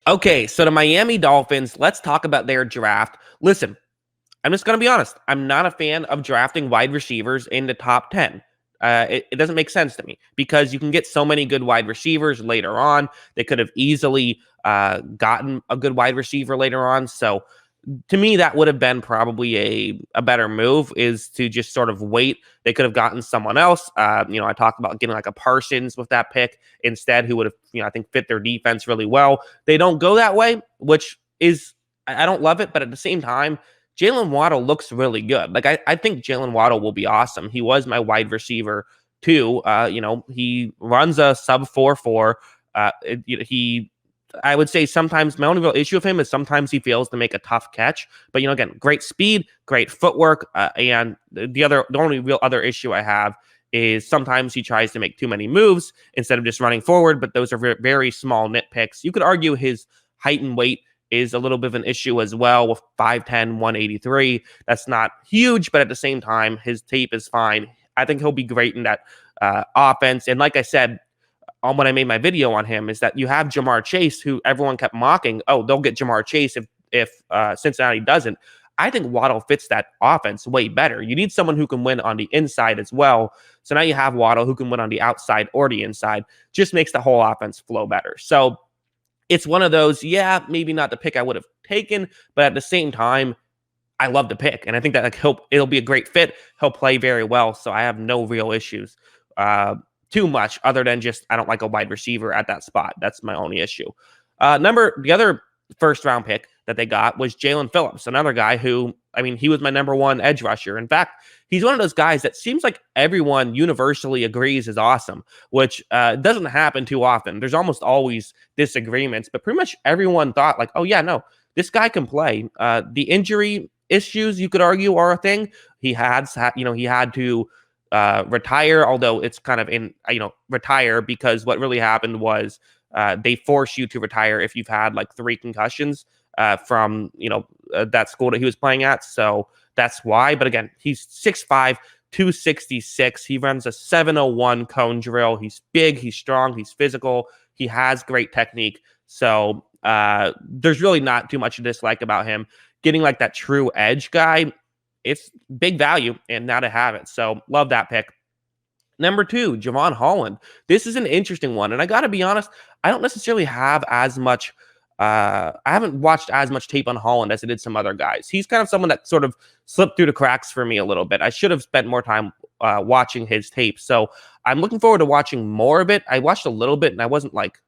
Okay, so the Miami Dolphins, let's talk about their draft. Listen, I'm just going to be honest. I'm not a fan of drafting wide receivers in the top 10. It doesn't make sense to me because you can get so many good wide receivers later on. They could have easily gotten a good wide receiver later on. So to me, that would have been probably a better move is to just sort of wait. They could have gotten someone else. I talked about getting like a Parsons with that pick instead, who would have, I think fit their defense really well. They don't go that way, which is, I don't love it. But at the same time, Jalen Waddle looks really good. Like I think Jalen Waddle will be awesome. He was my wide receiver too. He runs a sub 4.4. He I would say sometimes my only real issue with him is sometimes he fails to make a tough catch. But again, great speed, great footwork, and the only real other issue I have is sometimes he tries to make too many moves instead of just running forward. But those are very, very small nitpicks. You could argue his height and weight is a little bit of an issue as well with 5'10", 183. That's not huge, but at the same time, his tape is fine. I think he'll be great in that offense. And like I said, when I made my video on him, is that you have Jamar Chase, who everyone kept mocking. Oh, they'll get Jamar Chase if Cincinnati doesn't. I think Waddle fits that offense way better. You need someone who can win on the inside as well. So now you have Waddle who can win on the outside or the inside. Just makes the whole offense flow better. So it's one of those, yeah, maybe not the pick I would have taken, but at the same time, I love the pick. And I think that it'll be a great fit. He'll play very well. So I have no real issues too much other than just I don't like a wide receiver at that spot. That's my only issue. The other first round pick that they got was Jalen Phillips, another guy who, he was my number one edge rusher. In fact, he's one of those guys that seems like everyone universally agrees is awesome, which doesn't happen too often. There's almost always disagreements, but pretty much everyone thought like, oh yeah, no, this guy can play. The injury issues, you could argue, are a thing. He had to retire, although it's kind of retire because what really happened was they force you to retire if you've had like 3 concussions from that school that he was playing at. So that's why. But again, he's 6'5", 266. He runs a 701 cone drill. He's big, he's strong, he's physical, he has great technique. So there's really not too much to dislike about him. Getting like that true edge guy, it's big value, and now to have it. So love that pick. Number 2, Javon Holland. This is an interesting one, and I got to be honest, I don't necessarily have as much. I haven't watched as much tape on Holland as I did some other guys. He's kind of someone that sort of slipped through the cracks for me a little bit. I should have spent more time watching his tape. So I'm looking forward to watching more of it. I watched a little bit, and I wasn't like.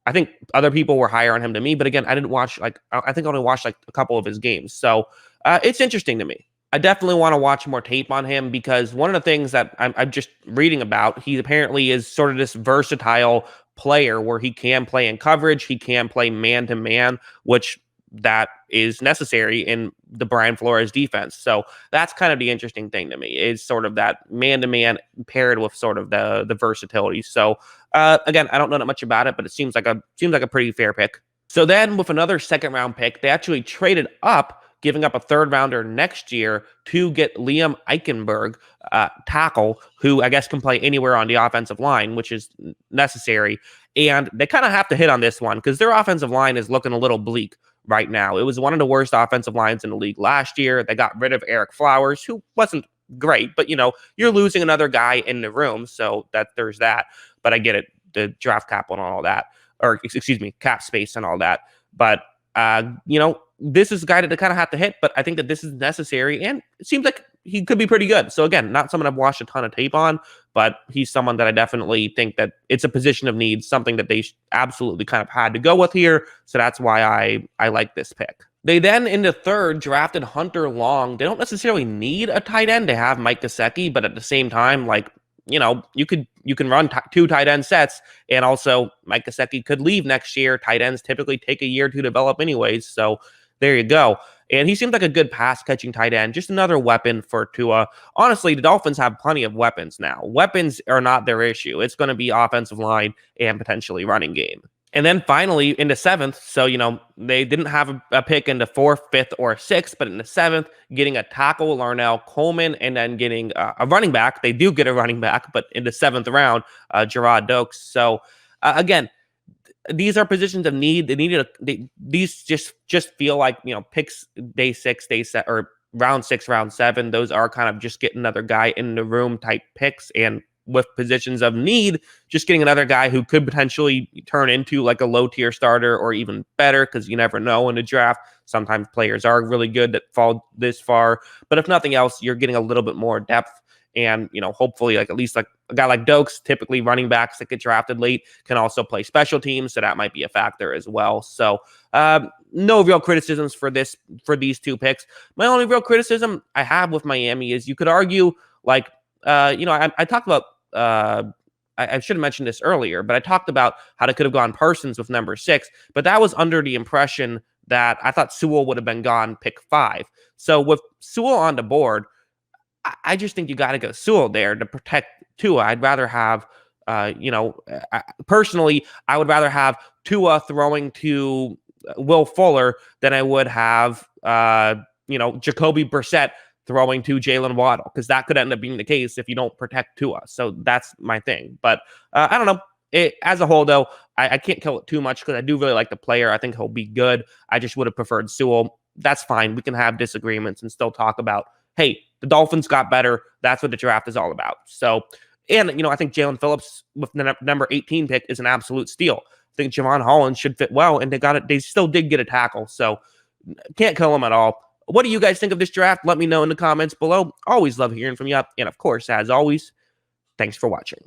I think other people were higher on him than me, but again, I didn't watch I think I only watched like a couple of his games. So it's interesting to me. I definitely want to watch more tape on him because one of the things that I'm just reading about, he apparently is sort of this versatile player where he can play in coverage, he can play man-to-man, which that is necessary in the Brian Flores defense. So that's kind of the interesting thing to me is sort of that man-to-man paired with sort of the versatility. So again, I don't know that much about it, but it seems like a pretty fair pick. So then with another second round pick, they actually traded up, giving up a third rounder next year to get Liam Eichenberg, tackle, who I guess can play anywhere on the offensive line, which is necessary. And they kind of have to hit on this one because their offensive line is looking a little bleak right now. It was one of the worst offensive lines in the league last year. They got rid of Eric Flowers, who wasn't great, but you're losing another guy in the room, so that there's that. But I get it, the draft capital and all that, or excuse me, cap space and all that. But this is a guy that they kind of have to hit, but I think that this is necessary, and it seems like he could be pretty good. So again, not someone I've watched a ton of tape on, but he's someone that I definitely think that it's a position of need, something that they absolutely kind of had to go with here. So that's why I like this pick. They then, in the third, drafted Hunter Long. They don't necessarily need a tight end. They have Mike Gesicki, but at the same time, you can run 2 tight end sets, and also Mike Gesicki could leave next year. Tight ends typically take a year to develop anyways, so there you go. And he seems like a good pass-catching tight end, just another weapon for Tua. Honestly, the Dolphins have plenty of weapons now. Weapons are not their issue. It's going to be offensive line and potentially running game. And then finally, in the 7th, so, they didn't have a pick in the 4th, 5th, or 6th, but in the 7th, getting a tackle, Larnell Coleman, and then getting a running back. They do get a running back, but in the 7th round, Gerard Dokes. So, again, these are positions of need. These just feel like, picks day 6, day 7, or round 6, round 7. Those are kind of just get another guy in the room type picks, and with positions of need, just getting another guy who could potentially turn into like a low tier starter or even better, because you never know in the draft. Sometimes players are really good that fall this far, but if nothing else, you're getting a little bit more depth. And, hopefully, like, at least like a guy like Dokes, typically running backs that get drafted late can also play special teams. So that might be a factor as well. So no real criticisms for these two picks. My only real criticism I have with Miami is you could argue, like, I talked about, I should have mentioned this earlier, but I talked about how they could have gone Parsons with number 6, but that was under the impression that I thought Sewell would have been gone pick 5. So with Sewell on the board, I just think you got to go Sewell there to protect Tua. I'd rather have, personally, I would rather have Tua throwing to Will Fuller than I would have, Jacoby Brissett throwing to Jalen Waddle, because that could end up being the case if you don't protect Tua. So that's my thing. But I don't know. As a whole, though, I can't kill it too much because I do really like the player. I think he'll be good. I just would have preferred Sewell. That's fine. We can have disagreements and still talk about, hey, the Dolphins got better. That's what the draft is all about. So, and, I think Jalen Phillips with the number 18 pick is an absolute steal. I think Javon Holland should fit well, and they still did get a tackle. So can't kill him at all. What do you guys think of this draft? Let me know in the comments below. Always love hearing from you. And of course, as always, thanks for watching.